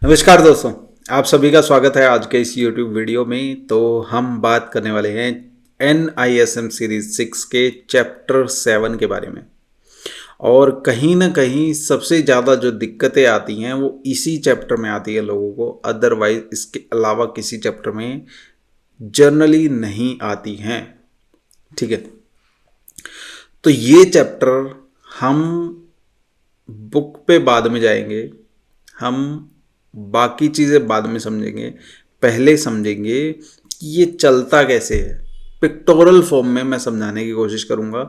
नमस्कार दोस्तों, आप सभी का स्वागत है आज के इस YouTube वीडियो में। तो हम बात करने वाले हैं NISM सीरीज 6 के चैप्टर 7 के बारे में। और कहीं ना कहीं सबसे ज़्यादा जो दिक्कतें आती हैं वो इसी चैप्टर में आती है लोगों को, अदरवाइज इसके अलावा किसी चैप्टर में जनरली नहीं आती हैं। ठीक है, तो ये चैप्टर हम बुक पे बाद में जाएंगे, हम बाकी चीज़ें बाद में समझेंगे। पहले समझेंगे कि ये चलता कैसे है। पिक्टोरल फॉर्म में मैं समझाने की कोशिश करूँगा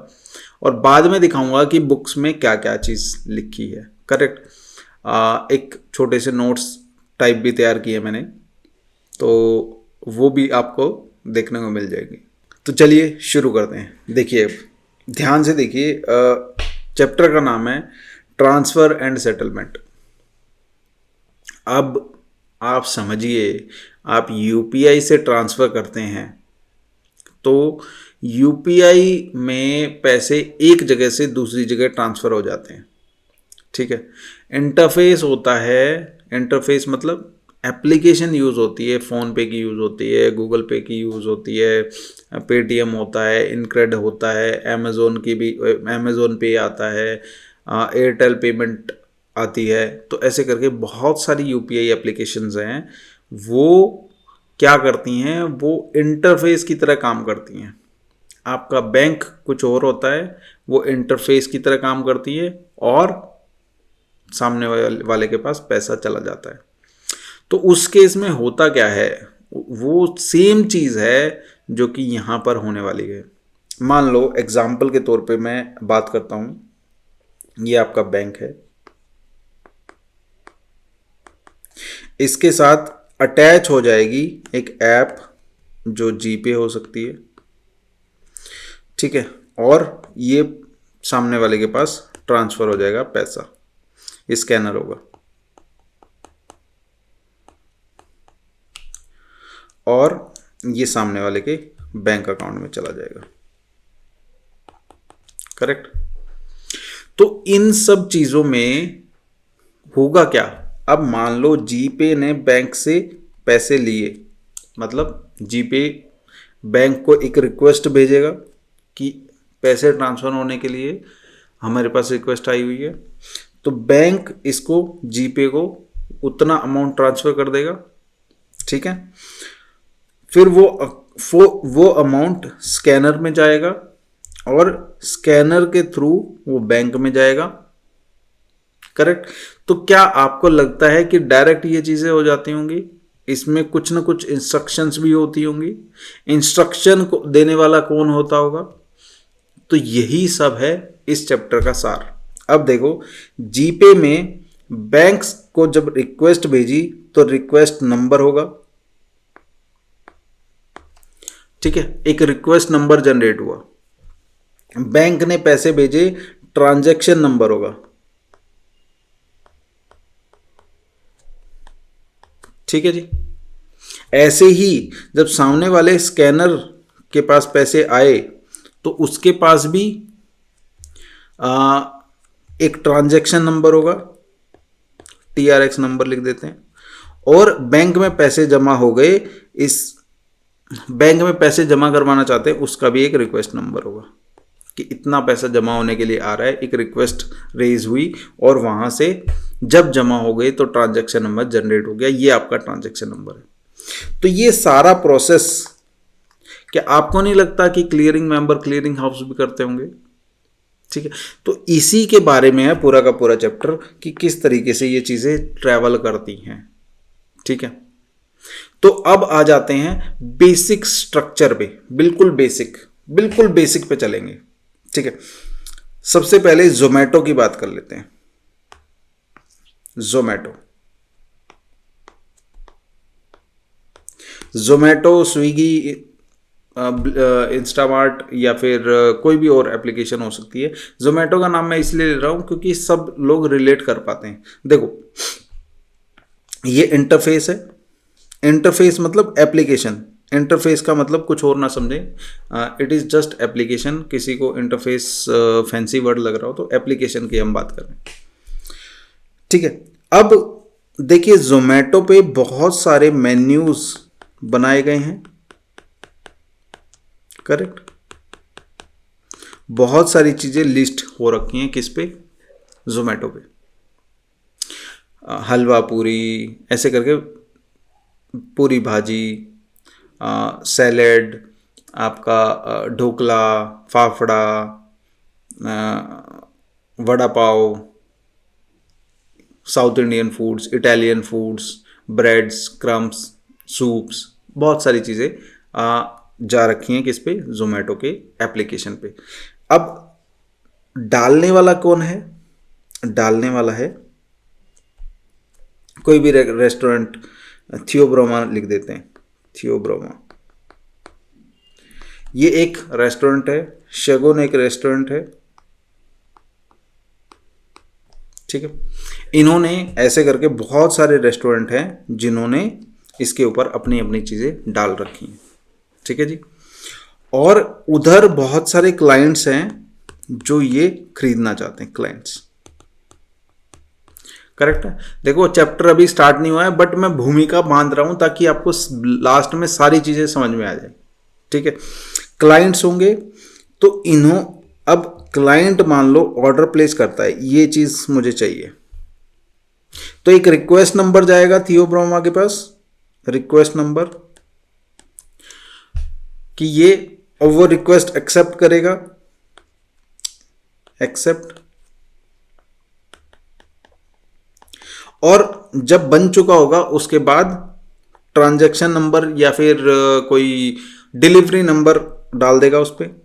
और बाद में दिखाऊंगा कि बुक्स में क्या क्या चीज़ लिखी है। करेक्ट। एक छोटे से नोट्स टाइप भी तैयार किए मैंने, तो वो भी आपको देखने को मिल जाएगी। तो चलिए शुरू करते हैं। देखिए, ध्यान से देखिए, चैप्टर का नाम है ट्रांसफ़र एंड सेटलमेंट। अब आप समझिए, आप यूपीआई से ट्रांसफ़र करते हैं तो यूपीआई में पैसे एक जगह से दूसरी जगह ट्रांसफ़र हो जाते हैं। ठीक है, इंटरफेस होता है। इंटरफेस मतलब एप्लीकेशन यूज़ होती है, फ़ोन पे की यूज़ होती है, गूगल पे की यूज़ होती है, पेटीएम होता है, इनक्रेड होता है, अमेज़ोन की भी, अमेज़ोन पे आता है, एयरटेल पेमेंट आती है। तो ऐसे करके बहुत सारी यूपीआई एप्लीकेशंस हैं। वो क्या करती हैं, वो इंटरफेस की तरह काम करती हैं। आपका बैंक कुछ और होता है, वो इंटरफेस की तरह काम करती है और सामने वाले के पास पैसा चला जाता है। तो उस केस में होता क्या है, वो सेम चीज़ है जो कि यहाँ पर होने वाली है। मान लो एग्जाम्पल के तौर पे मैं बात करता हूँ, ये आपका बैंक है, इसके साथ अटैच हो जाएगी एक ऐप जो जीपे हो सकती है। ठीक है, और ये सामने वाले के पास ट्रांसफ़र हो जाएगा पैसा, स्कैनर होगा और ये सामने वाले के बैंक अकाउंट में चला जाएगा। करेक्ट। तो इन सब चीज़ों में होगा क्या, अब मान लो जीपे ने बैंक से पैसे लिए, मतलब जीपे बैंक को एक रिक्वेस्ट भेजेगा कि पैसे ट्रांसफ़र होने के लिए हमारे पास रिक्वेस्ट आई हुई है। तो बैंक इसको जीपे को उतना अमाउंट ट्रांसफ़र कर देगा। ठीक है, फिर वो अमाउंट स्कैनर में जाएगा और स्कैनर के थ्रू वो बैंक में जाएगा। करेक्ट। तो क्या आपको लगता है कि डायरेक्ट ये चीज़ें हो जाती होंगी? इसमें कुछ ना कुछ इंस्ट्रक्शंस भी होती होंगी। इंस्ट्रक्शन को देने वाला कौन होता होगा? तो यही सब है इस चैप्टर का सार। अब देखो, जीपे में बैंक्स को जब रिक्वेस्ट भेजी तो रिक्वेस्ट नंबर होगा। ठीक है, एक रिक्वेस्ट नंबर जनरेट हुआ। बैंक ने पैसे भेजे, ट्रांजैक्शन नंबर होगा। ठीक है जी। ऐसे ही जब सामने वाले स्कैनर के पास पैसे आए तो उसके पास भी एक ट्रांजैक्शन नंबर होगा, TRX नंबर लिख देते हैं। और बैंक में पैसे जमा हो गए, इस बैंक में पैसे जमा करवाना चाहते हैं, उसका भी एक रिक्वेस्ट नंबर होगा कि इतना पैसा जमा होने के लिए आ रहा है। एक रिक्वेस्ट रेज हुई और वहाँ से जब जमा हो गई तो ट्रांजैक्शन नंबर जनरेट हो गया। ये आपका ट्रांजैक्शन नंबर है। तो ये सारा प्रोसेस, क्या आपको नहीं लगता कि क्लियरिंग मेंबर क्लियरिंग हाउस भी करते होंगे? ठीक है, तो इसी के बारे में है पूरा का पूरा चैप्टर कि किस तरीके से ये चीज़ें ट्रैवल करती हैं। ठीक है, तो अब आ जाते हैं बेसिक स्ट्रक्चर पे। बिल्कुल बेसिक पे चलेंगे। ठीक है, सबसे पहले जोमेटो की बात कर लेते हैं। जोमेटो, स्विगी, इंस्टामार्ट या फिर कोई भी और एप्लीकेशन हो सकती है। जोमेटो का नाम मैं इसलिए ले रहा हूं क्योंकि सब लोग रिलेट कर पाते हैं। देखो, ये इंटरफेस है। इंटरफेस मतलब एप्लीकेशन। इंटरफेस का मतलब कुछ और ना समझें, इट इज़ जस्ट एप्लीकेशन। किसी को इंटरफेस फैंसी वर्ड लग रहा हो तो एप्लीकेशन की हम बात कर रहे हैं। ठीक है, अब देखिए जोमेटो पे बहुत सारे मेन्यूज बनाए गए हैं, करेक्ट। बहुत सारी चीजें लिस्ट हो रखी हैं किस पे, जोमेटो पे। हलवा पूरी ऐसे करके, पूरी भाजी, सैलेड, आपका dhokla, fafda, vada pav, south Indian foods, Italian foods, breads, crumbs, soups, बहुत सारी चीज़ें जा रखी हैं किस पे, जोमेटो के एप्लीकेशन पे। अब डालने वाला कौन है, डालने वाला है कोई भी रेस्टोरेंट, थियोब्रोमा लिख देते हैं, थियोब्रोमा। ये एक रेस्टोरेंट है, शगुन एक रेस्टोरेंट है, ठीक है। इन्होंने ऐसे करके बहुत सारे रेस्टोरेंट हैं जिन्होंने इसके ऊपर अपनी अपनी चीज़ें डाल रखी हैं, ठीक है जी। और उधर बहुत सारे क्लाइंट्स हैं जो ये खरीदना चाहते हैं, क्लाइंट्स, करेक्ट है। देखो चैप्टर अभी स्टार्ट नहीं हुआ है, बट मैं भूमिका बांध रहा हूं ताकि आपको लास्ट में सारी चीज़ें समझ में आ जाए, ठीक है। क्लाइंट्स होंगे तो इन्हों, अब क्लाइंट मान लो ऑर्डर प्लेस करता है, ये चीज़ मुझे चाहिए, तो एक रिक्वेस्ट नंबर जाएगा थियोब्रोमा के पास, रिक्वेस्ट नंबर, कि ये, और वो रिक्वेस्ट एक्सेप्ट करेगा, एक्सेप्ट, और जब बन चुका होगा उसके बाद ट्रांजैक्शन नंबर या फिर कोई डिलीवरी नंबर डाल देगा उस पर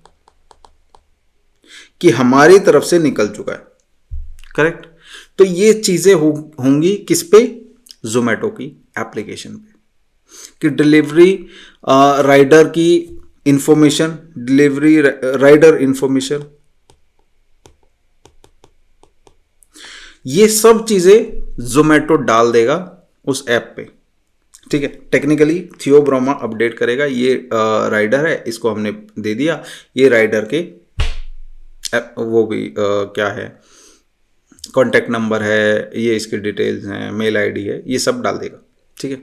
कि हमारी तरफ से निकल चुका है, करेक्ट। तो ये चीजें होंगी किस पे, जोमेटो की एप्लीकेशन पे, कि डिलीवरी राइडर की इंफॉर्मेशन, डिलीवरी राइडर इंफॉर्मेशन, ये सब चीजें जोमेटो डाल देगा उस ऐप पे, ठीक है। टेक्निकली थियोब्रोमा अपडेट करेगा, ये राइडर है, इसको हमने दे दिया, ये राइडर के वो भी क्या है, कॉन्टैक्ट नंबर है, ये इसके डिटेल्स हैं, मेल आईडी है, ये सब डाल देगा, ठीक है।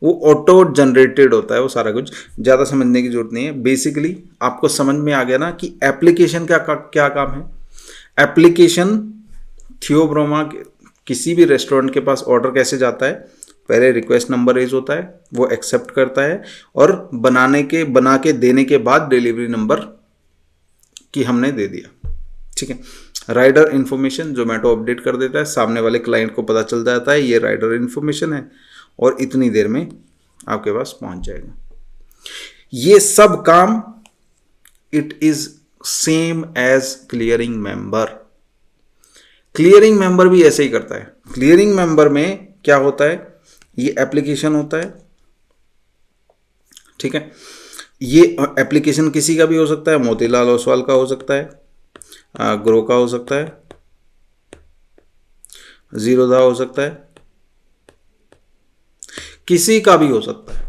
वो ऑटो जनरेटेड होता है वो सारा कुछ, ज़्यादा समझने की जरूरत नहीं है। बेसिकली आपको समझ में आ गया ना कि एप्लीकेशन का क्या काम है। एप्लीकेशन थियोब्रोमा किसी भी रेस्टोरेंट के पास ऑर्डर कैसे जाता है, पहले रिक्वेस्ट नंबर रेज होता है, वो एक्सेप्ट करता है, और बना के देने के बाद डिलीवरी नंबर कि हमने दे दिया, ठीक है। राइडर इन्फॉर्मेशन जोमेटो अपडेट कर देता है, सामने वाले क्लाइंट को पता चल जाता है ये राइडर इन्फॉर्मेशन है, और इतनी देर में आपके पास पहुंच जाएगा। ये सब काम it is same as clearing member. Clearing member भी ऐसे ही करता है। क्लियरिंग मेंबर में क्या होता है, ये एप्लीकेशन होता है, ठीक है। ये एप्लीकेशन किसी का भी हो सकता है, मोतीलाल ओसवाल का हो सकता है, ग्रो का हो सकता है, जीरोधा हो सकता है, किसी का भी हो सकता है,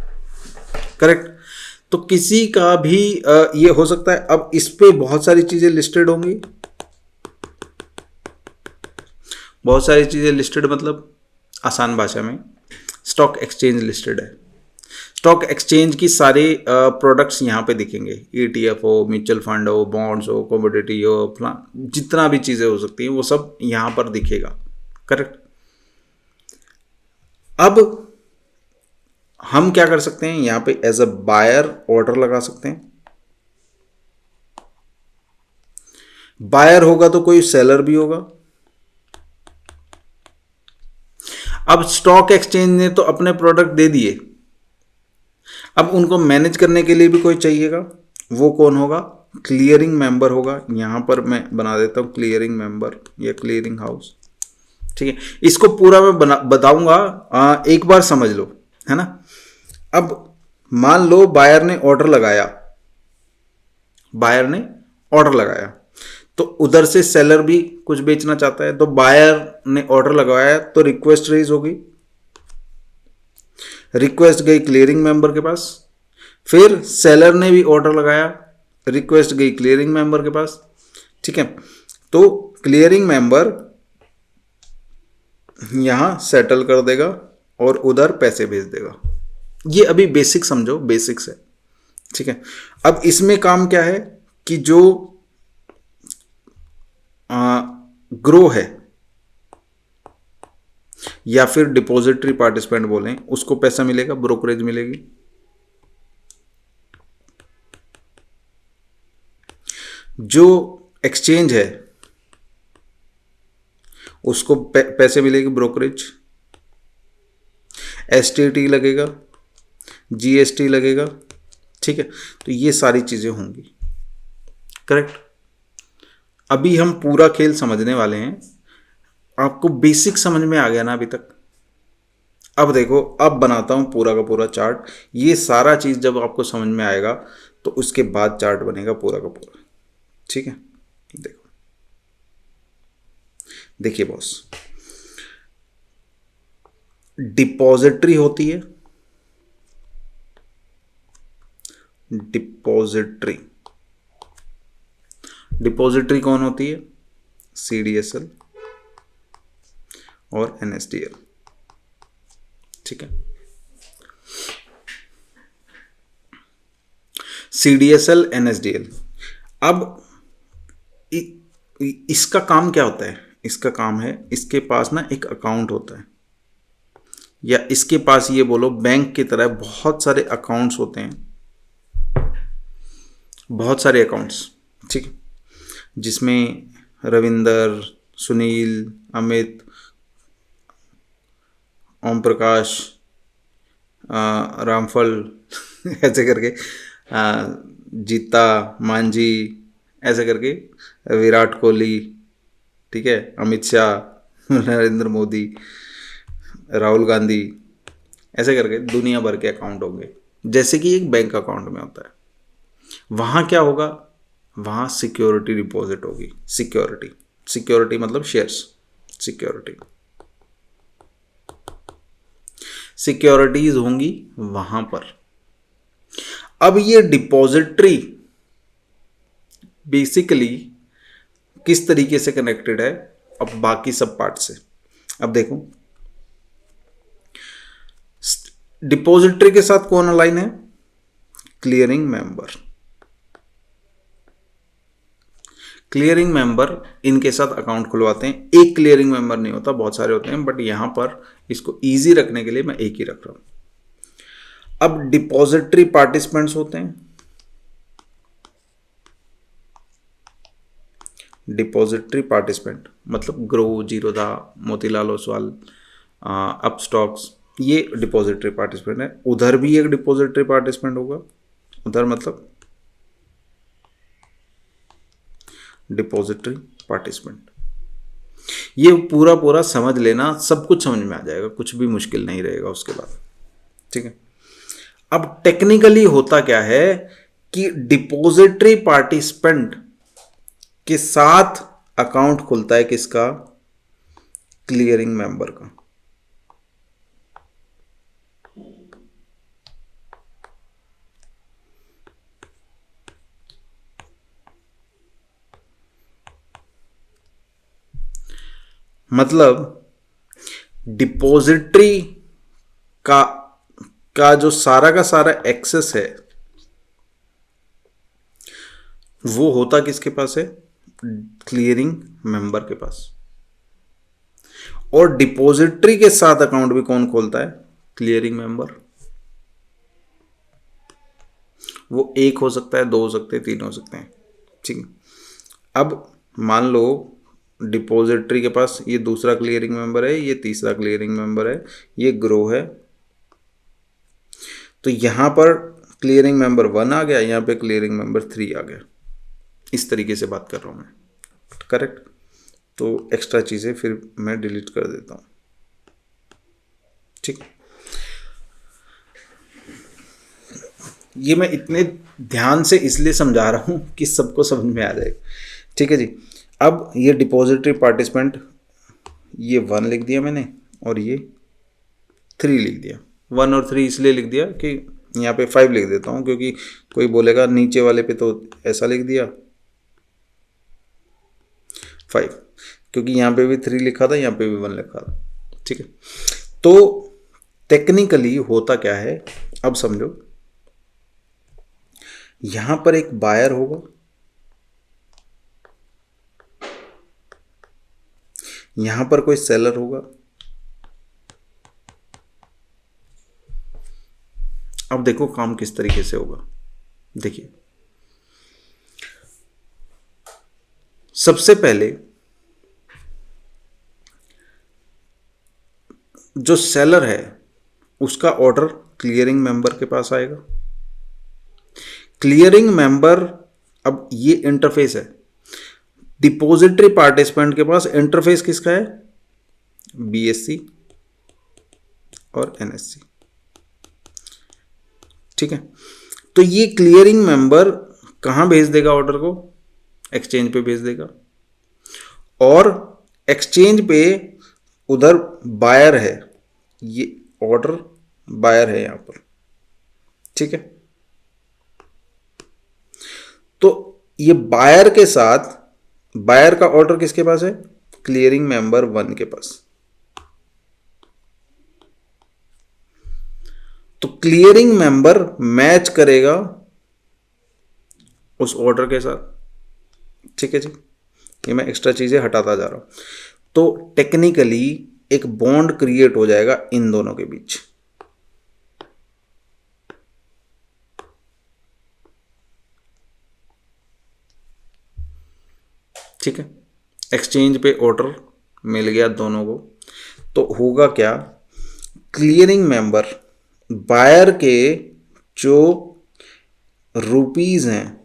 करेक्ट। तो किसी का भी ये हो सकता है। अब इस पे बहुत सारी चीजें लिस्टेड होंगी, बहुत सारी चीजें लिस्टेड मतलब आसान भाषा में स्टॉक एक्सचेंज लिस्टेड है। स्टॉक एक्सचेंज की सारे प्रोडक्ट्स यहाँ पे दिखेंगे, ETF हो, म्यूचुअल फंड हो, बॉन्ड्स हो, कमोडिटी हो, जितना भी चीज़ें हो सकती हैं वो सब यहाँ पर दिखेगा, करेक्ट। अब हम क्या कर सकते हैं, यहाँ पे एज अ बायर ऑर्डर लगा सकते हैं। बायर होगा तो कोई सेलर भी होगा। अब स्टॉक एक्सचेंज ने तो अपने प्रोडक्ट दे दिए, अब उनको मैनेज करने के लिए भी कोई चाहिएगा, वो कौन होगा, क्लियरिंग मेंबर होगा। यहां पर मैं बना देता हूं क्लियरिंग मेंबर या क्लियरिंग हाउस, ठीक है। इसको पूरा मैं बताऊंगा, एक बार समझ लो, है ना। अब मान लो बायर ने ऑर्डर लगाया, बायर ने ऑर्डर लगाया, तो उधर से सेलर भी कुछ बेचना चाहता है, तो बायर ने ऑर्डर लगाया तो रिक्वेस्ट रेज होगी, रिक्वेस्ट गई क्लियरिंग मेंबर के पास, फिर सेलर ने भी ऑर्डर लगाया, रिक्वेस्ट गई क्लियरिंग मेंबर के पास, ठीक है। तो क्लियरिंग मेंबर यहाँ सेटल कर देगा और उधर पैसे भेज देगा। ये अभी बेसिक समझो, बेसिक्स है, ठीक है। अब इसमें काम क्या है कि जो ग्रो है या फिर डिपॉजिटरी पार्टिसिपेंट बोलें, उसको पैसा मिलेगा, ब्रोकरेज मिलेगी। जो एक्सचेंज है उसको पैसे मिलेगी, ब्रोकरेज। एसटीटी लगेगा, जीएसटी लगेगा, ठीक है। तो ये सारी चीजें होंगी, करेक्ट। अभी हम पूरा खेल समझने वाले हैं। आपको बेसिक समझ में आ गया ना अभी तक? अब देखो, अब बनाता हूं पूरा का पूरा चार्ट। ये सारा चीज जब आपको समझ में आएगा तो उसके बाद चार्ट बनेगा पूरा का पूरा, ठीक है। देखो, देखिए बॉस, डिपॉजिटरी होती है, डिपॉजिटरी। डिपॉजिटरी कौन होती है? सीडीएसएल और एनएसडीएल, ठीक है। CDSL, NSDL. अब इसका काम क्या होता है? इसका काम है, इसके पास ना एक अकाउंट होता है, या इसके पास ये बोलो बैंक की तरह बहुत सारे अकाउंट्स होते हैं, बहुत सारे अकाउंट्स, ठीक है। जिसमें रविंदर, सुनील, अमित, ओम प्रकाश, रामफल ऐसे करके, जीता, मांझी, ऐसे करके, विराट कोहली, ठीक है, अमित शाह, नरेंद्र मोदी, राहुल गांधी, ऐसे करके दुनिया भर के अकाउंट होंगे, जैसे कि एक बैंक अकाउंट में होता है। वहाँ क्या होगा? वहाँ सिक्योरिटी डिपॉजिट होगी। सिक्योरिटी, सिक्योरिटी मतलब शेयर्स, सिक्योरिटी, सिक्योरिटीज होंगी वहाँ पर। अब ये डिपॉजिटरी बेसिकली किस तरीके से कनेक्टेड है अब बाकी सब पार्ट से? अब देखो, डिपॉजिटरी के साथ कौन अलाइन है? Clearing member. क्लियरिंग मेंबर इनके साथ अकाउंट खुलवाते हैं। एक क्लियरिंग मेंबर नहीं होता, बहुत सारे होते हैं, बट यहां पर इसको इजी रखने के लिए मैं एक ही रख रहा हूं। अब डिपॉजिटरी पार्टिसिपेंट्स होते हैं, डिपॉजिटरी पार्टिसिपेंट मतलब ग्रो, जीरोधा, मोतीलाल ओसवाल, अपस्टॉक्स, ये डिपॉजिटरी पार्टिसिपेंट है। उधर भी एक डिपॉजिटरी पार्टिसिपेंट होगा, उधर मतलब डिपॉजिटरी पार्टिसिपेंट। ये पूरा पूरा समझ लेना, सब कुछ समझ में आ जाएगा, कुछ भी मुश्किल नहीं रहेगा उसके बाद, ठीक है। अब टेक्निकली होता क्या है कि डिपॉजिटरी पार्टिसिपेंट के साथ अकाउंट खुलता है किसका? क्लियरिंग मेंबर का। मतलब डिपॉजिटरी का जो सारा का सारा एक्सेस है वो होता किसके पास है? क्लियरिंग मेंबर के पास। और डिपॉजिटरी के साथ अकाउंट भी कौन खोलता है? Clearing member. वो एक हो सकता है, दो हो सकते हैं, तीन हो सकते हैं, ठीक है। अब मान लो डिपॉजिटरी के पास ये दूसरा क्लियरिंग मेंबर है, ये तीसरा क्लियरिंग मेंबर है, ये ग्रो है, तो यहां पर क्लियरिंग मेंबर 1 आ गया, यहां पे क्लियरिंग मेंबर 3 आ गया। इस तरीके से बात कर रहा हूं मैं, करेक्ट। तो एक्स्ट्रा चीजें फिर मैं डिलीट कर देता हूं, ठीक। ये मैं इतने ध्यान से इसलिए समझा रहा हूं कि सबको समझ में आ जाए, ठीक है जी। अब ये डिपॉजिटरी पार्टिसिपेंट, ये 1 लिख दिया मैंने और ये 3 लिख दिया। 1 और 3 इसलिए लिख दिया कि यहाँ पे 5 लिख देता हूँ, क्योंकि कोई बोलेगा नीचे वाले पे तो ऐसा लिख दिया 5, क्योंकि यहाँ पे भी 3 लिखा था, यहाँ पे भी 1 लिखा था, ठीक है। तो टेक्निकली होता क्या है, अब समझो, यहां पर एक बायर होगा, यहां पर कोई सेलर होगा। अब देखो काम किस तरीके से होगा। देखिए, सबसे पहले जो सेलर है उसका ऑर्डर क्लियरिंग मेंबर के पास आएगा। क्लियरिंग मेंबर, अब ये इंटरफेस है, डिपॉजिटरी पार्टिसिपेंट के पास इंटरफेस किसका है, बीएससी और एनएससी, ठीक है। तो ये क्लियरिंग मेंबर कहां भेज देगा ऑर्डर को, एक्सचेंज पे भेज देगा, और एक्सचेंज पे उधर बायर है, ये ऑर्डर बायर है यहां पर, ठीक है। तो ये बायर के साथ, बायर का ऑर्डर किसके पास है, क्लियरिंग मेंबर 1 के पास। तो क्लियरिंग मेंबर मैच करेगा उस ऑर्डर के साथ, ठीक है जी। ये मैं एक्स्ट्रा चीजें हटाता जा रहा हूं। तो टेक्निकली एक बॉन्ड क्रिएट हो जाएगा इन दोनों के बीच, ठीक है। एक्सचेंज पे ऑर्डर मिल गया दोनों को, तो होगा क्या, क्लियरिंग मेंबर बायर के जो रुपीज हैं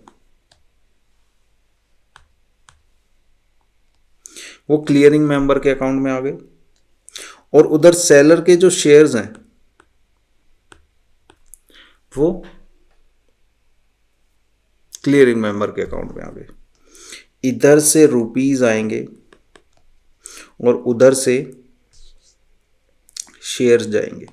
वो क्लियरिंग मेंबर के अकाउंट में आ गए, और उधर सेलर के जो शेयर्स हैं वो क्लियरिंग मेंबर के अकाउंट में आ गए। इधर से रुपीज आएंगे और उधर से शेयर्स जाएंगे।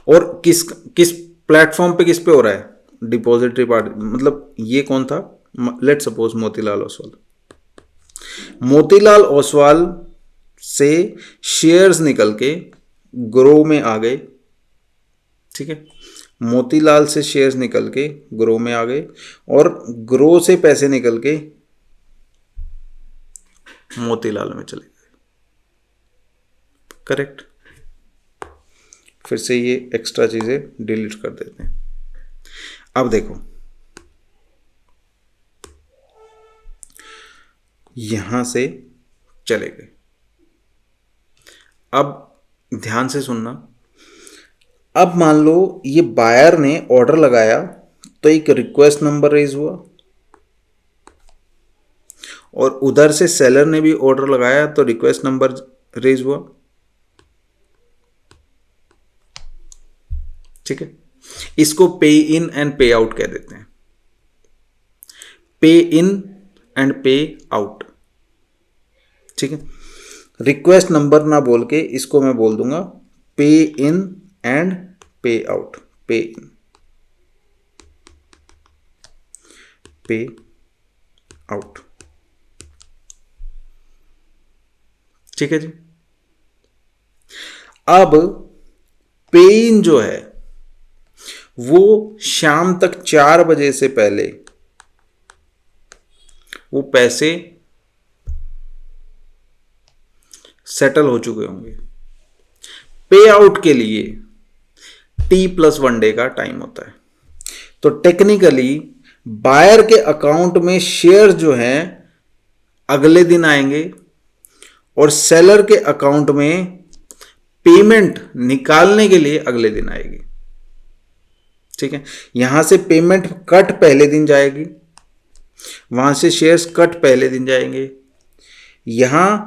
और किस किस प्लेटफॉर्म पे, किस पे हो रहा है, डिपॉजिटरी पार्टी, मतलब ये कौन था, लेट सपोज मोतीलाल ओसवाल। मोतीलाल ओसवाल से शेयर्स निकल के ग्रो में आ गए, ठीक है। मोतीलाल से शेयर्स निकल के ग्रो में आ गए, और ग्रो से पैसे निकल के मोतीलाल में चले गए, करेक्ट। फिर से ये एक्स्ट्रा चीजें डिलीट कर देते हैं। अब देखो, यहां से चले गए। अब ध्यान से सुनना, अब मान लो ये बायर ने ऑर्डर लगाया तो एक रिक्वेस्ट नंबर रेज हुआ, और उधर से सेलर ने भी ऑर्डर लगाया तो रिक्वेस्ट नंबर रेज हुआ, ठीक है। इसको पे इन एंड पे आउट कह देते हैं, पे इन एंड पे आउट, ठीक है। रिक्वेस्ट नंबर ना बोल के इसको मैं बोल दूंगा पे इन एंड पे आउट, पे इन पे आउट, ठीक है जी। अब पे इन जो है वो शाम तक 4 बजे से पहले वो पैसे सेटल हो चुके होंगे। पे आउट के लिए T+1 डे का टाइम होता है। तो टेक्निकली बायर के अकाउंट में शेयर जो हैं अगले दिन आएंगे, और सेलर के अकाउंट में पेमेंट निकालने के लिए अगले दिन आएगी, ठीक है। यहां से पेमेंट कट पहले दिन जाएगी, वहां से शेयर्स कट पहले दिन जाएंगे, यहां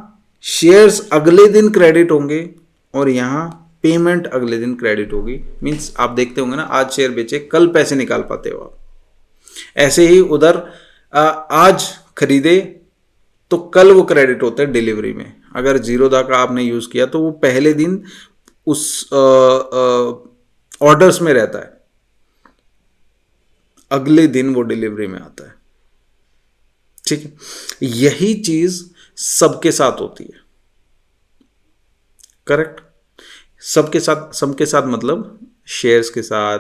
शेयर्स अगले दिन क्रेडिट होंगे, और यहां पेमेंट अगले दिन क्रेडिट होगी। मींस आप देखते होंगे ना, आज शेयर बेचे कल पैसे निकाल पाते हो आप, ऐसे ही उधर आज खरीदे तो कल वो क्रेडिट होते हैं डिलीवरी में। अगर जीरोधा का आपने यूज किया तो वो पहले दिन उस ऑर्डर्स में रहता है, अगले दिन वो डिलीवरी में आता है, ठीक है। यही चीज सबके साथ होती है, करेक्ट। सबके साथ मतलब शेयर्स के साथ,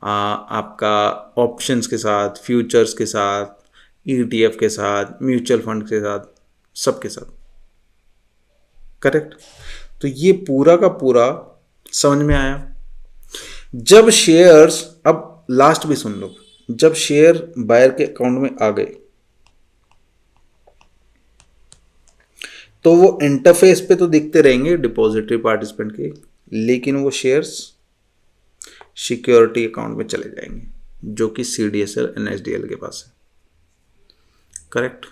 आपका ऑप्शंस के साथ, फ्यूचर्स के साथ, ईटीएफ के साथ, म्यूचुअल फंड के साथ, सबके साथ। करेक्ट। तो ये पूरा का पूरा समझ में आया। जब शेयर्स, अब लास्ट भी सुन लो, जब शेयर बायर के अकाउंट में आ गए तो वो इंटरफेस पे तो दिखते रहेंगे डिपॉजिटरी पार्टिसिपेंट के, लेकिन वो शेयर्स सिक्योरिटी अकाउंट में चले जाएंगे जो कि सीडीएसएल एनएसडीएल के पास है। करेक्ट।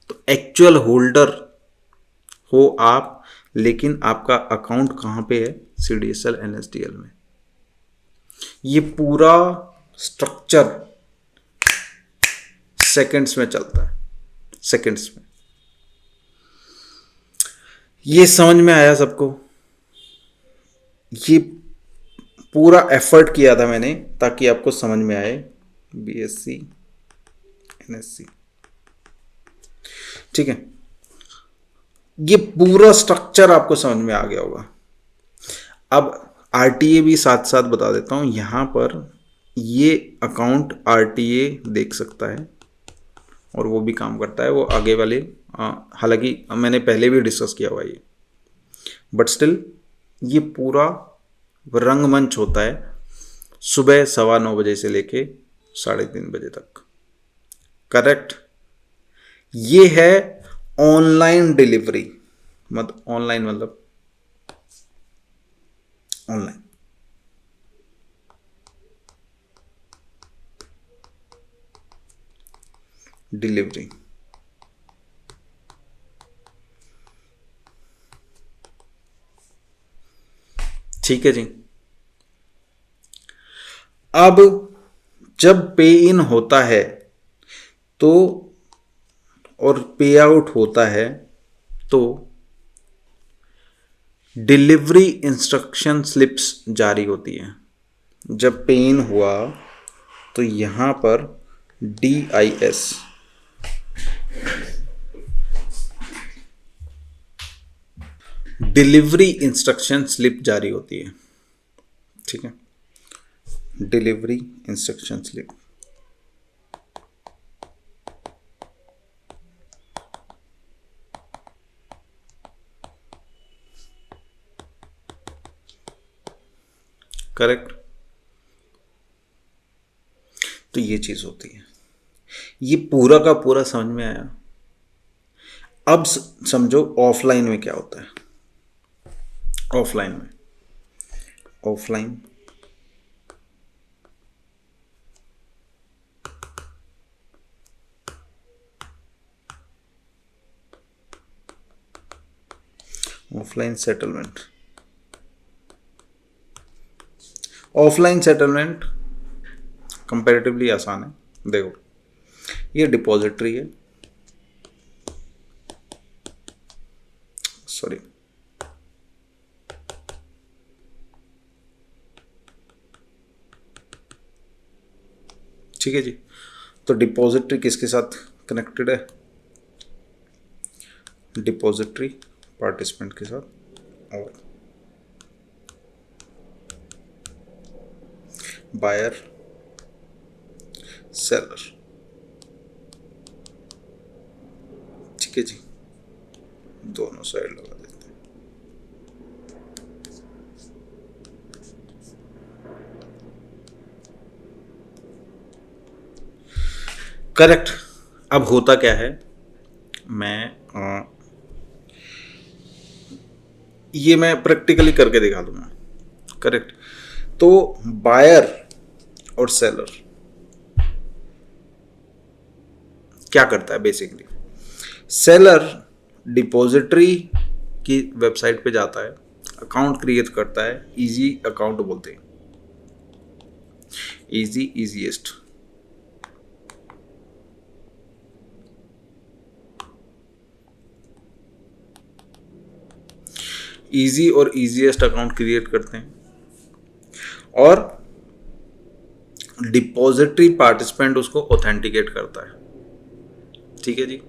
तो एक्चुअल होल्डर हो आप, लेकिन आपका अकाउंट कहां पे है? सीडीएसएल एनएसडीएल में। ये पूरा स्ट्रक्चर सेकंड्स में चलता है, सेकंड्स में। ये समझ में आया सबको? ये पूरा एफर्ट किया था मैंने ताकि आपको समझ में आए। बीएससी एनएससी, ठीक है। ये पूरा स्ट्रक्चर आपको समझ में आ गया होगा। अब आरटीए भी साथ साथ बता देता हूं। यहां पर ये अकाउंट आरटीए देख सकता है और वो भी काम करता है, वो आगे वाले, हालांकि मैंने पहले भी डिस्कस किया हुआ ये, बट स्टिल ये पूरा रंगमंच होता है सुबह 9:15 से लेके 3:30 बजे तक। करेक्ट। ये है ऑनलाइन डिलीवरी, मतलब ऑनलाइन मतलब ऑनलाइन। डिलीवरी, ठीक है जी। अब जब पे इन होता है तो, और पे आउट होता है तो डिलीवरी इंस्ट्रक्शन स्लिप्स जारी होती है। जब पे इन हुआ तो यहां पर DIS, डिलीवरी इंस्ट्रक्शन स्लिप जारी होती है। ठीक है, डिलीवरी इंस्ट्रक्शन स्लिप। करेक्ट। तो ये चीज होती है। ये पूरा का पूरा समझ में आया। अब समझो ऑफलाइन में क्या होता है। ऑफलाइन में, offline offline settlement, offline settlement comparatively आसान है। देखो, ये डिपॉजिटरी है, सॉरी, ठीक है जी। तो डिपॉजिटरी किसके साथ कनेक्टेड है? डिपॉजिटरी पार्टिसिपेंट के साथ, और बायर सेलर, ठीक है जी। दोनों साइड लगा देते हैं। करेक्ट। अब होता क्या है, ये मैं प्रैक्टिकली करके दिखा दूंगा। करेक्ट। तो बायर और सेलर क्या करता है बेसिकली? सेलर डिपॉजिटरी की वेबसाइट पे जाता है, अकाउंट क्रिएट करता है, इजी अकाउंट बोलते हैं, इजी, इजीएस्ट। इजी और इजीएस्ट अकाउंट क्रिएट करते हैं, और डिपॉजिटरी पार्टिसिपेंट उसको ऑथेंटिकेट करता है। ठीक है जी।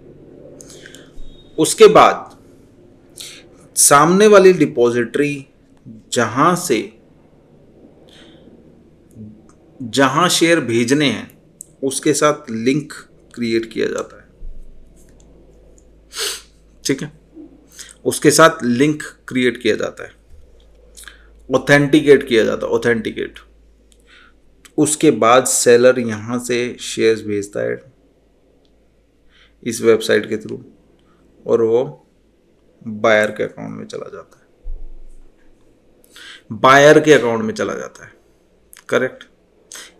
उसके बाद सामने वाली डिपॉजिटरी जहां शेयर भेजने हैं उसके साथ लिंक क्रिएट किया जाता है। ठीक है, उसके साथ लिंक क्रिएट किया जाता है, ऑथेंटिकेट किया जाता है, ऑथेंटिकेट। उसके बाद सेलर यहां से शेयर्स भेजता है इस वेबसाइट के थ्रू और वो बायर के अकाउंट में चला जाता है, बायर के अकाउंट में चला जाता है। करेक्ट।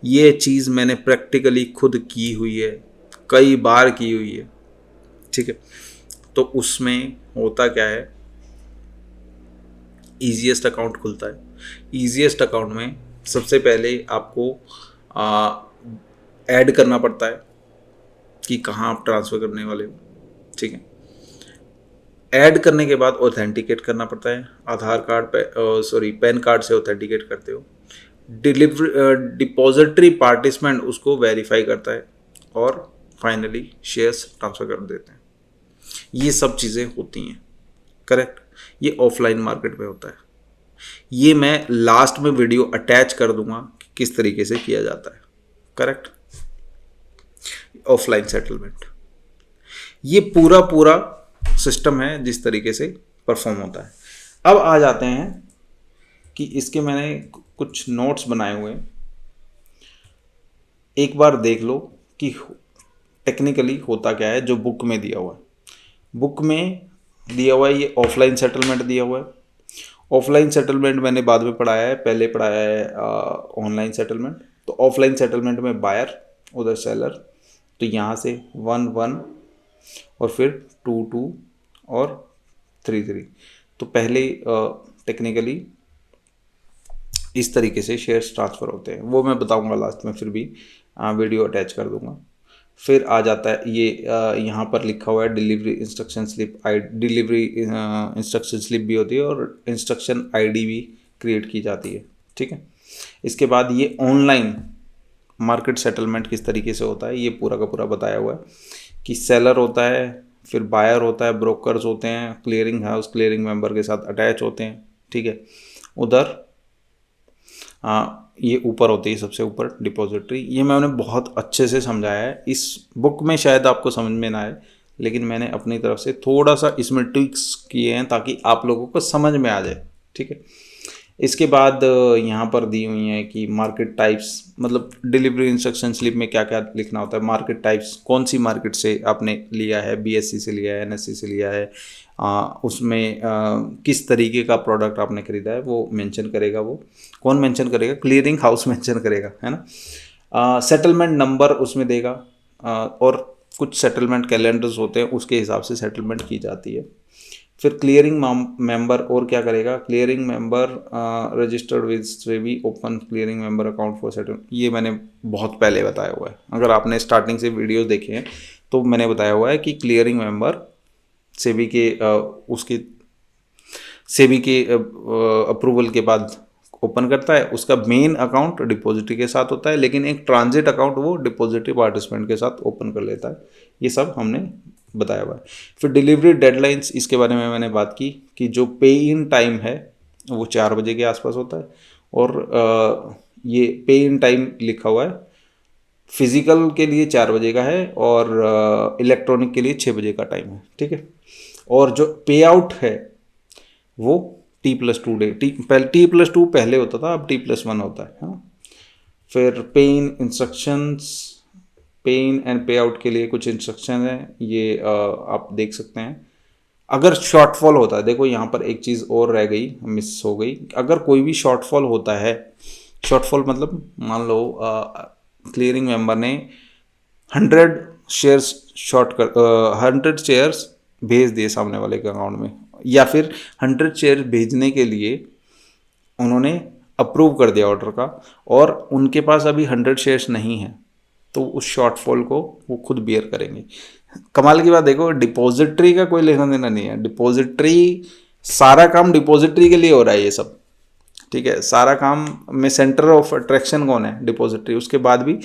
ये चीज़ मैंने प्रैक्टिकली खुद की हुई है, कई बार की हुई है। ठीक है, तो उसमें होता क्या है, ईजीएस्ट अकाउंट खुलता है। ईजीएस्ट अकाउंट में सबसे पहले आपको ऐड करना पड़ता है कि कहाँ आप ट्रांसफ़र करने वाले हो। ठीक है, ऐड करने के बाद ऑथेंटिकेट करना पड़ता है। आधार कार्ड पैन कार्ड से ऑथेंटिकेट करते हो। डिपॉजिटरी पार्टिसिपेंट उसको वेरीफाई करता है और फाइनली शेयर्स ट्रांसफ़र कर देते हैं। ये सब चीज़ें होती हैं। करेक्ट। ये ऑफलाइन मार्केट में होता है। ये मैं लास्ट में वीडियो अटैच कर दूंगा कि किस तरीके से किया जाता है। करेक्ट। ऑफलाइन सेटलमेंट, ये पूरा सिस्टम है जिस तरीके से परफॉर्म होता है। अब आ जाते हैं कि इसके मैंने कुछ नोट्स बनाए हुए हैं, एक बार देख लो कि टेक्निकली होता क्या है जो बुक में दिया हुआ है। बुक में दिया हुआ है ये ऑफलाइन सेटलमेंट दिया हुआ है। ऑफलाइन सेटलमेंट मैंने बाद में पढ़ाया है, पहले पढ़ाया है ऑनलाइन सेटलमेंट। तो ऑफलाइन सेटलमेंट में बायर उधर सेलर, तो यहाँ से 1-1 और फिर 2-2 और 3-3। तो पहले टेक्निकली इस तरीके से शेयर्स ट्रांसफ़र होते हैं, वो मैं बताऊंगा लास्ट में, फिर भी वीडियो अटैच कर दूंगा। फिर आ जाता है ये यहाँ पर लिखा हुआ है delivery instruction slip. Delivery instruction slip भी होती है और इंस्ट्रक्शन आईडी भी क्रिएट की जाती है। ठीक है, इसके बाद ये ऑनलाइन मार्केट सेटलमेंट किस तरीके से होता है ये पूरा का पूरा बताया हुआ है कि सेलर होता है, फिर बायर होता है, ब्रोकर्स होते हैं, क्लियरिंग हाउस क्लियरिंग मेंबर के साथ अटैच होते हैं। ठीक है, उधर ये ऊपर होती है सबसे ऊपर डिपॉजिटरी। ये मैंने बहुत अच्छे से समझाया है, इस बुक में शायद आपको समझ में ना आए, लेकिन मैंने अपनी तरफ से थोड़ा सा इसमें ट्रिक्स किए हैं ताकि आप लोगों को समझ में आ जाए। ठीक है, इसके बाद यहाँ पर दी हुई है कि मार्केट टाइप्स, मतलब डिलीवरी इंस्ट्रक्शन स्लिप में क्या क्या लिखना होता है। मार्केट टाइप्स, कौन सी मार्केट से आपने लिया है, बीएससी से लिया है, एनएससी से लिया है, उसमें किस तरीके का प्रोडक्ट आपने खरीदा है वो मेंशन करेगा। वो कौन मेंशन करेगा? क्लियरिंग हाउस मेंशन करेगा, है ना। सेटलमेंट नंबर उसमें देगा और कुछ सेटलमेंट कैलेंडर्स होते हैं, उसके हिसाब से सेटलमेंट की जाती है। फिर क्लियरिंग मेंबर और क्या करेगा? Clearing member registered with SEBI open clearing member account for settlement. ये मैंने बहुत पहले बताया हुआ है, अगर आपने स्टार्टिंग से वीडियोस देखे हैं तो मैंने बताया हुआ है कि क्लियरिंग मेंबर सेबी के अप्रूवल के बाद ओपन करता है। उसका मेन अकाउंट डिपॉजिटरी के साथ होता है, लेकिन एक ट्रांजिट अकाउंट वो डिपॉजिटरी पार्टिसिपेंट के साथ ओपन कर लेता है। ये सब हमने बताया हुआ है। फिर डिलीवरी डेडलाइंस, इसके बारे में मैंने बात की कि जो पे इन टाइम है वो 4 बजे के आसपास होता है और ये पे इन टाइम लिखा हुआ है, फिजिकल के लिए 4 बजे का है और इलेक्ट्रॉनिक के लिए 6 बजे का टाइम है। ठीक है, और जो पे आउट है वो T+2 डे, T+2 पहले होता था, अब T+1 होता है। हाँ, फिर पे इन इंस्ट्रक्शंस, पे इन एंड पे आउट के लिए कुछ इंस्ट्रक्शन है, ये आप देख सकते हैं। अगर शॉर्टफॉल होता है, देखो यहाँ पर एक चीज़ और रह गई, मिस हो गई। अगर कोई भी शॉर्टफॉल होता है, शॉर्टफॉल मतलब मान लो क्लियरिंग मेंबर ने 100 शेयर्स 100 शेयर्स भेज दिए सामने वाले के अकाउंट में, या फिर 100 शेयर भेजने के लिए उन्होंने अप्रूव कर दिया ऑर्डर का और उनके पास अभी 100 शेयर्स नहीं है, तो उस शॉर्टफॉल को वो खुद बियर करेंगे। कमाल की बात देखो, डिपॉजिटरी का कोई लेना देना नहीं है। डिपॉजिटरी, सारा काम डिपॉजिटरी के लिए हो रहा है ये सब। ठीक है, सारा काम में सेंटर ऑफ अट्रैक्शन कौन है? डिपॉजिटरी। उसके बाद भी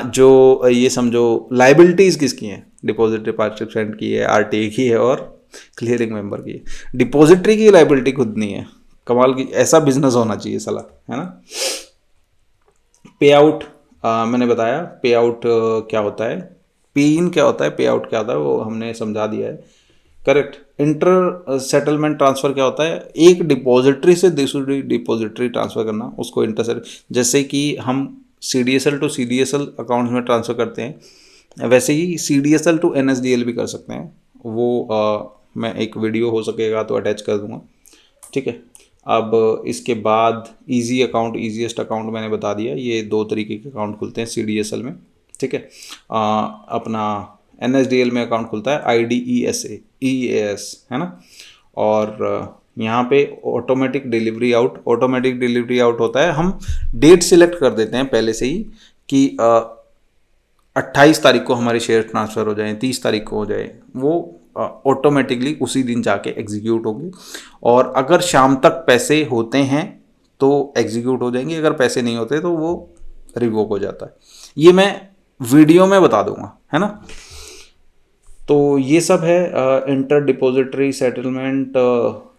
जो ये समझो लाइबिलिटीज़ किसकी हैं? डिपॉजिटरी पार्टिसिपेंट की है, आरटीए की है और क्लियरिंग मेंबर की। डिपॉजिटरी की लाइबिलिटी खुद नहीं है। कमाल की, ऐसा बिजनेस होना चाहिए साला, है ना। पे आउट, मैंने बताया पे आउट क्या होता है, पे इन क्या होता है, पे आउट क्या होता है, वो हमने समझा दिया है। करेक्ट। इंटर सेटलमेंट ट्रांसफर क्या होता है, एक डिपॉजिटरी से दूसरी डिपॉजिटरी ट्रांसफर करना, उसको इंटर, जैसे कि हम CDSL टू CDSL अकाउंट्स में ट्रांसफर करते हैं, वैसे ही CDSL टू NSDL भी कर सकते हैं। वो मैं एक वीडियो हो सकेगा तो अटैच कर दूंगा, ठीक है। अब इसके बाद इजी अकाउंट, ईजीएस्ट अकाउंट मैंने बता दिया, ये 2 तरीके के अकाउंट खुलते हैं CDSL में, ठीक है। अपना NSDL में अकाउंट खुलता है IDEAS, है ना। और यहाँ पे ऑटोमेटिक डिलीवरी आउट होता है, हम डेट सिलेक्ट कर देते हैं पहले से ही कि 28 तारीख को हमारे शेयर ट्रांसफ़र हो जाएं, 30 तारीख को हो जाए, वो ऑटोमेटिकली उसी दिन जाके एग्जीक्यूट होंगे। और अगर शाम तक पैसे होते हैं तो एग्जीक्यूट हो जाएंगे, अगर पैसे नहीं होते तो वो रिवोक हो जाता है। ये मैं वीडियो में बता दूंगा, है ना। तो ये सब है इंटर डिपॉजिटरी सेटलमेंट।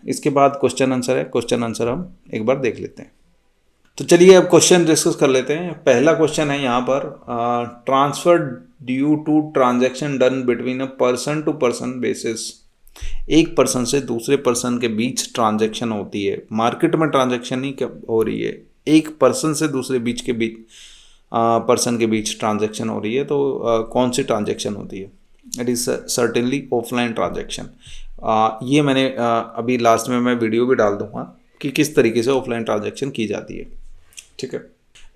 इसके बाद क्वेश्चन आंसर है, क्वेश्चन आंसर हम एक बार देख लेते हैं। तो चलिए अब क्वेश्चन डिस्कस कर लेते हैं। पहला क्वेश्चन है यहाँ पर, transfer due to transaction done between a person to person basis. एक पर्सन से दूसरे पर्सन के बीच ट्रांजैक्शन होती है, मार्केट में ट्रांजैक्शन नहीं हो रही है, एक पर्सन से दूसरे पर्सन के बीच ट्रांजैक्शन हो रही है। तो कौन सी ट्रांजैक्शन होती है? It is certainly offline transaction. ये मैंने अभी लास्ट में मैं वीडियो भी डाल दूंगा कि किस तरीके से ऑफलाइन ट्रांजैक्शन की जाती है, ठीक है।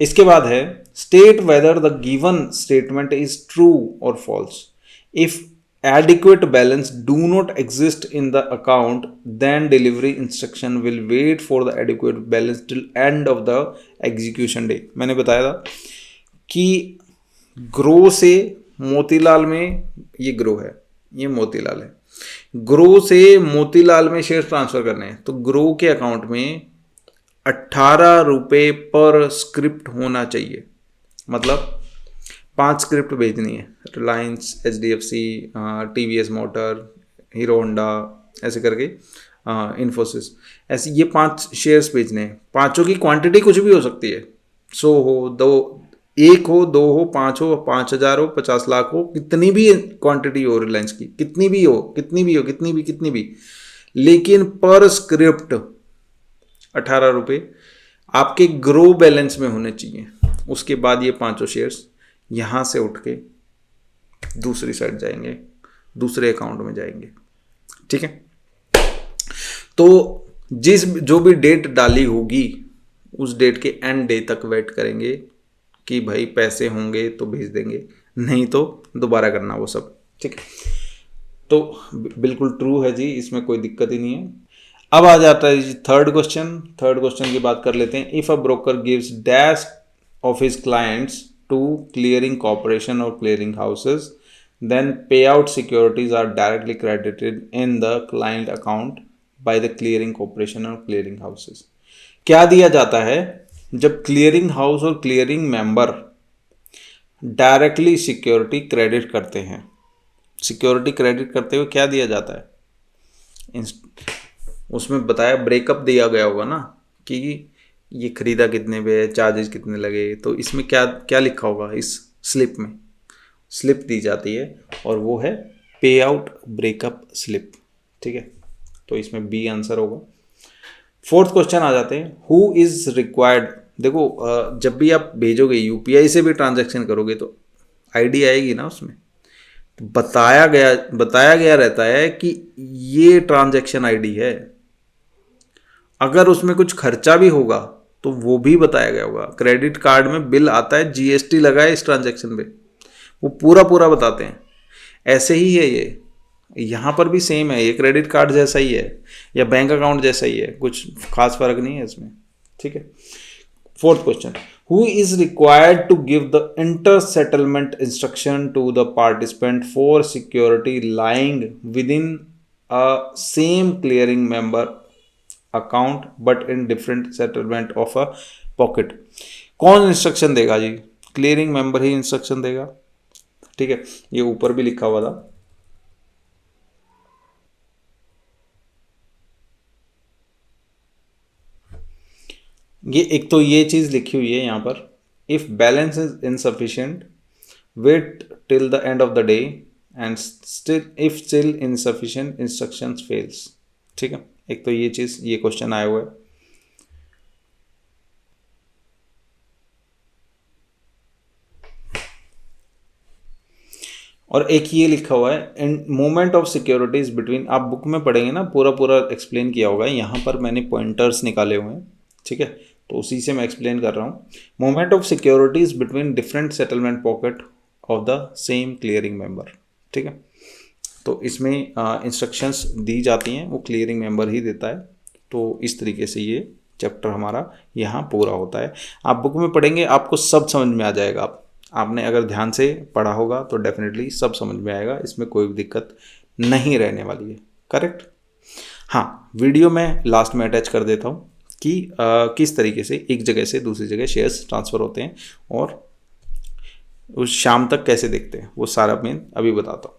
इसके बाद है, state whether the given statement is true और false. If adequate balance do not exist in the account, then delivery instruction will wait for the adequate balance till end of the execution day। मैंने बताया था कि grow से मोतीलाल में, ये grow है, ये मोतीलाल है, ग्रो से मोतीलाल में शेयर ट्रांसफर करने हैं, तो ग्रो के अकाउंट में 18 रुपये पर स्क्रिप्ट होना चाहिए। मतलब 5 स्क्रिप्ट भेजनी है, Reliance, HDFC, TVS motor, hero Honda, ऐसे करके इन्फोसिस, ऐसे ये 5 शेयर्स भेजने हैं। पाँचों की क्वांटिटी कुछ भी हो सकती है, 100 हो, 1 हो, 2 हो, 5 हो, 5000 हो, 50 लाख हो, कितनी भी क्वांटिटी हो रिलायंस की, कितनी भी, लेकिन पर स्क्रिप्ट 18 रुपये आपके ग्रो बैलेंस में होने चाहिए। उसके बाद ये 5 शेयर्स यहाँ से उठ के दूसरी साइड जाएंगे, दूसरे अकाउंट में जाएंगे, ठीक है। तो जो भी डेट डाली होगी उस डेट के एंड डे तक वेट करेंगे कि भाई पैसे होंगे तो भेज देंगे, नहीं तो दोबारा करना वो सब, ठीक है। तो बिल्कुल ट्रू है जी, इसमें कोई दिक्कत ही नहीं है। अब आ जाता है जी थर्ड क्वेश्चन की बात कर लेते हैं। If a broker gives dash of his clients to clearing corporation or clearing houses, then payout securities are directly credited in the client account by the clearing corporation or clearing houses। क्या दिया जाता है जब clearing house और clearing member directly security credit करते हैं? Security credit करते हुए क्या दिया जाता है? उसमें बताया, ब्रेकअप दिया गया होगा ना कि ये खरीदा कितने पे है, चार्जेस कितने लगे, तो इसमें क्या क्या लिखा होगा? इस स्लिप में स्लिप दी जाती है और वो है पे आउट ब्रेकअप स्लिप, ठीक है। तो इसमें बी आंसर होगा। फोर्थ क्वेश्चन आ जाते हैं, हु इज रिक्वायर्ड। देखो जब भी आप भेजोगे UPI से भी ट्रांजैक्शन करोगे तो ID आएगी ना उसमें, तो बताया गया रहता है कि ये ट्रांजैक्शन ID है। अगर उसमें कुछ खर्चा भी होगा तो वो भी बताया गया होगा। क्रेडिट कार्ड में बिल आता है, GST लगा है इस ट्रांजैक्शन पे, वो पूरा बताते हैं। ऐसे ही है ये, यहाँ पर भी सेम है, ये क्रेडिट कार्ड जैसा ही है या बैंक अकाउंट जैसा ही है, कुछ खास फर्क नहीं है इसमें, ठीक है। Fourth question, who is required to give the inter settlement instruction to the participant for security lying with in a same clearing member account but in different settlement of a pocket. कौन instruction देगा जी? Clearing member ही instruction देगा, ठीक है। ये ऊपर भी लिखा हुआ था, ये एक तो ये चीज़ लिखी हुई है यहाँ पर, if balance is insufficient wait till the end of the day and still if still insufficient instructions fails. ठीक है, एक तो ये चीज़, ये क्वेश्चन आया हुआ है। और एक ये लिखा हुआ है, in moment of securities between, आप बुक में पढ़ेंगे ना, पूरा पूरा एक्सप्लेन किया होगा, यहाँ पर मैंने पॉइंटर्स निकाले हुए हैं। ठीक है, तो उसी से मैं एक्सप्लेन कर रहा हूँ। Moment of securities between different settlement pocket of the same clearing member. ठीक है, तो इसमें इंस्ट्रक्शंस दी जाती हैं, वो क्लियरिंग मेंबर ही देता है। तो इस तरीके से ये चैप्टर हमारा यहाँ पूरा होता है। आप बुक में पढ़ेंगे, आपको सब समझ में आ जाएगा। आपने अगर ध्यान से पढ़ा होगा तो डेफिनेटली सब समझ में आएगा, इसमें कोई भी दिक्कत नहीं रहने वाली है। करेक्ट। हाँ, वीडियो में लास्ट में अटैच कर देता हूँ कि किस तरीके से एक जगह से दूसरी जगह शेयर्स ट्रांसफ़र होते हैं और उस शाम तक कैसे देखते हैं, वो सारा मैं अभी बताता हूँ।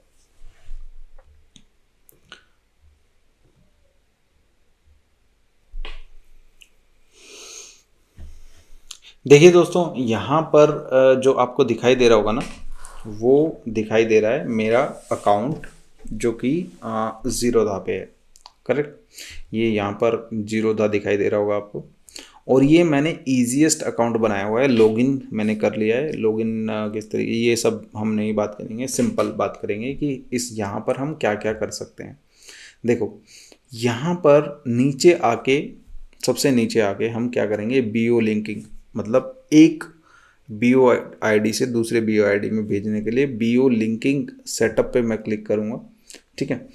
देखिए दोस्तों, यहाँ पर जो आपको दिखाई दे रहा होगा ना, वो दिखाई दे रहा है मेरा अकाउंट जो कि ज़ीरोधा पे है। करेक्ट, ये यहाँ पर ज़ीरोधा दिखाई दे रहा होगा आपको। और ये मैंने ईजीएस्ट अकाउंट बनाया हुआ है, लॉगिन मैंने कर लिया है। लॉगिन किस तरीके, ये सब हम नहीं बात करेंगे, सिंपल बात करेंगे कि इस यहाँ पर हम क्या क्या कर सकते हैं। देखो, यहाँ पर नीचे आके, सबसे नीचे आके हम क्या करेंगे, बीओ लिंकिंग, मतलब एक बीओ आईडी से दूसरे बीओ आईडी में भेजने के लिए बीओ लिंकिंग सेटअप पे मैं क्लिक करूँगा। ठीक है,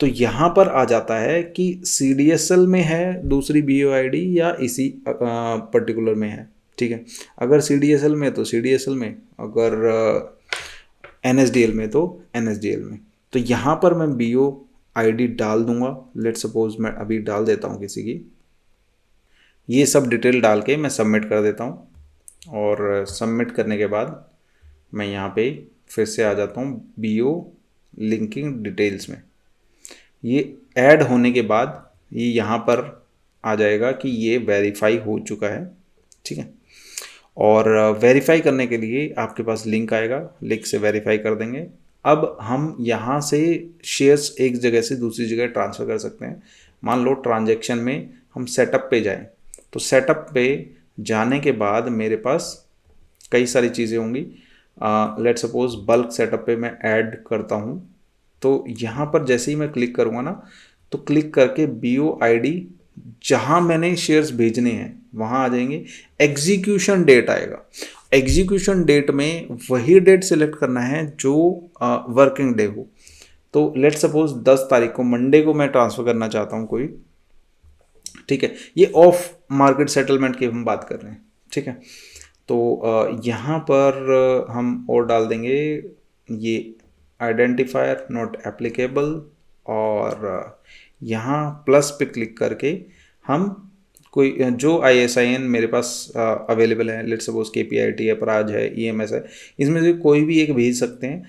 तो यहाँ पर आ जाता है कि CDSL में है दूसरी बीओ आईडी या इसी पर्टिकुलर में है। ठीक है, अगर CDSL में तो CDSL में, अगर NSDL में तो NSDL में। तो यहाँ पर मैं बीओ आईडी डाल दूंगा। लेट सपोज मैं अभी डाल देता हूँ किसी की, ये सब डिटेल डाल के मैं सबमिट कर देता हूँ। और सबमिट करने के बाद मैं यहाँ पे फिर से आ जाता हूँ बीओ लिंकिंग डिटेल्स में। ये ऐड होने के बाद ये यहाँ पर आ जाएगा कि ये वेरीफाई हो चुका है। ठीक है, और वेरीफाई करने के लिए आपके पास लिंक आएगा, लिंक से वेरीफाई कर देंगे। अब हम यहाँ से शेयर्स एक जगह से दूसरी जगह ट्रांसफ़र कर सकते हैं। मान लो ट्रांजैक्शन में हम सेटअप पे जाएं, तो सेटअप पे जाने के बाद मेरे पास कई सारी चीज़ें होंगी। लेट सपोज बल्क सेटअप पे मैं ऐड करता हूँ, तो यहाँ पर जैसे ही मैं क्लिक करूँगा ना, तो क्लिक करके बीओ आईडी जहाँ मैंने शेयर्स भेजने हैं वहाँ आ जाएंगे। एग्जीक्यूशन डेट आएगा, एग्जीक्यूशन डेट में वही डेट सेलेक्ट करना है जो वर्किंग डे हो। तो लेट सपोज 10 तारीख को, मंडे को मैं ट्रांसफ़र करना चाहता हूँ कोई। ठीक है, ये ऑफ मार्केट सेटलमेंट की हम बात कर रहे हैं। ठीक है, तो यहाँ पर हम और डाल देंगे ये आइडेंटिफायर नॉट एप्लीकेबल, और यहाँ प्लस पे क्लिक करके हम कोई जो ISIN मेरे पास अवेलेबल है, लेट सपोज KPIT है, प्राज है, EMS है, इसमें से कोई भी एक भेज सकते हैं।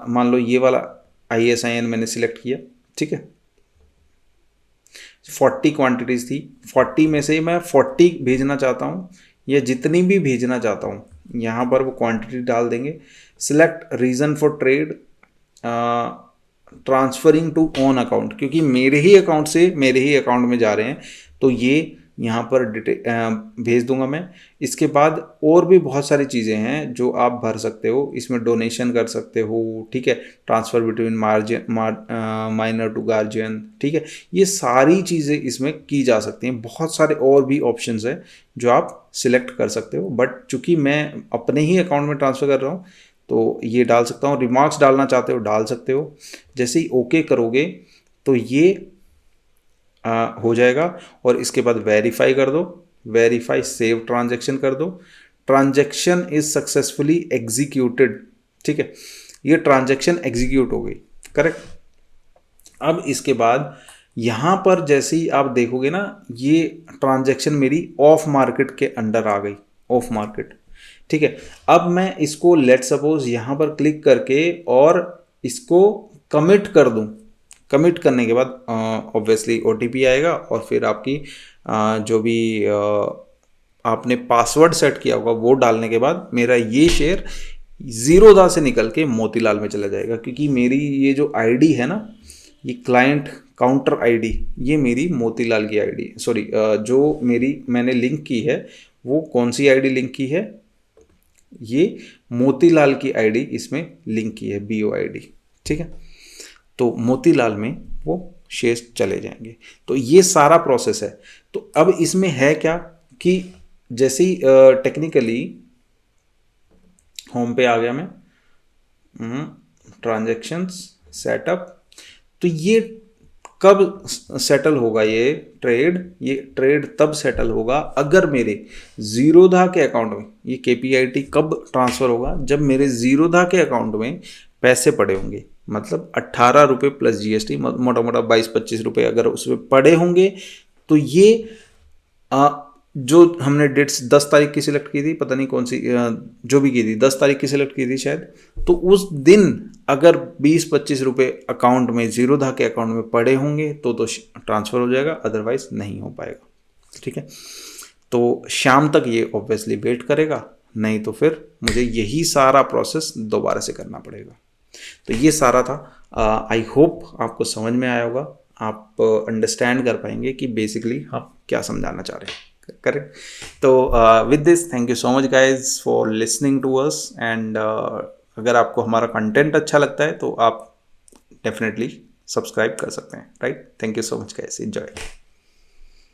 मान लो ये वाला ISIN मैंने सिलेक्ट किया। ठीक है, 40 क्वांटिटीज़ थी, 40 में से मैं 40 भेजना चाहता हूँ, या जितनी भी भेजना चाहता हूँ, यहाँ पर वो क्वांटिटी डाल देंगे। Select reason for trade, transferring to own account, क्योंकि मेरे ही अकाउंट से मेरे ही अकाउंट में जा रहे हैं, तो ये यहाँ पर भेज दूंगा मैं। इसके बाद और भी बहुत सारी चीज़ें हैं जो आप भर सकते हो, इसमें डोनेशन कर सकते हो। ठीक है, transfer between minor to guardian. ठीक है, ये सारी चीज़ें इसमें की जा सकती हैं। बहुत सारे और भी ऑप्शंस हैं जो आप सिलेक्ट कर सकते हो, बट चूँकि मैं अपने ही अकाउंट में ट्रांसफ़र कर रहा हूँ तो ये डाल सकता हूँ। रिमार्क्स डालना चाहते हो डाल सकते हो। जैसे ही ओके करोगे तो ये हो जाएगा, और इसके बाद वेरीफाई कर दो, वेरीफाई सेव ट्रांजैक्शन कर दो। Transaction is successfully executed. ठीक है, ये ट्रांजैक्शन एग्जीक्यूट हो गई। करेक्ट। अब इसके बाद यहाँ पर जैसे ही आप देखोगे ना, ये ट्रांजैक्शन मेरी ऑफ मार्केट के अंडर आ गई, ऑफ मार्केट। ठीक है, अब मैं इसको लेट सपोज यहाँ पर क्लिक करके और इसको कमिट कर दूँ। कमिट करने के बाद ऑब्वियसली OTP आएगा, और फिर आपकी जो भी आपने पासवर्ड सेट किया होगा वो डालने के बाद मेरा ये शेयर जीरोधा से निकल के मोतीलाल में चला जाएगा, क्योंकि मेरी ये जो आईडी है ना, ये क्लाइंट काउंटर आईडी, ये मेरी मोतीलाल की आईडी, सॉरी जो मेरी मैंने लिंक की है वो कौन सी आईडी लिंक की है, ये मोतीलाल की आईडी इसमें लिंक की है, BOID, ठीक है। तो मोतीलाल में वो शेयर्स चले जाएंगे। तो ये सारा प्रोसेस है। तो अब इसमें है क्या कि जैसे ही टेक्निकली होम पे आ गया मैं, ट्रांजैक्शंस सेटअप, तो ये कब सेटल होगा ये ट्रेड तब सेटल होगा अगर मेरे जीरोधा के अकाउंट में, ये KPIT कब ट्रांसफ़र होगा, जब मेरे जीरोधा के अकाउंट में पैसे पड़े होंगे, मतलब 18 रुपये प्लस GST, मोटा मोटा 22-25 रुपये अगर उसमें पड़े होंगे, तो ये जो हमने डेट्स 10 तारीख की सिलेक्ट की थी, पता नहीं कौन सी जो भी की थी, 10 तारीख की सिलेक्ट की थी शायद, तो उस दिन अगर 20-25 रुपये अकाउंट में जीरोधा के अकाउंट में पड़े होंगे तो ट्रांसफ़र हो जाएगा, अदरवाइज नहीं हो पाएगा, ठीक है। तो शाम तक ये ऑब्वियसली वेट करेगा, नहीं तो फिर मुझे यही सारा प्रोसेस दोबारा से करना पड़ेगा। तो ये सारा था। आई होप आपको समझ में आया होगा, आप अंडरस्टैंड कर पाएंगे कि बेसिकली हम क्या समझाना चाह रहे हैं, करेक्ट। तो with this thank you so much guys for listening to us, and अगर आपको हमारा कंटेंट अच्छा लगता है तो आप डेफिनेटली सब्सक्राइब कर सकते हैं, right. Thank you so much guys, enjoy.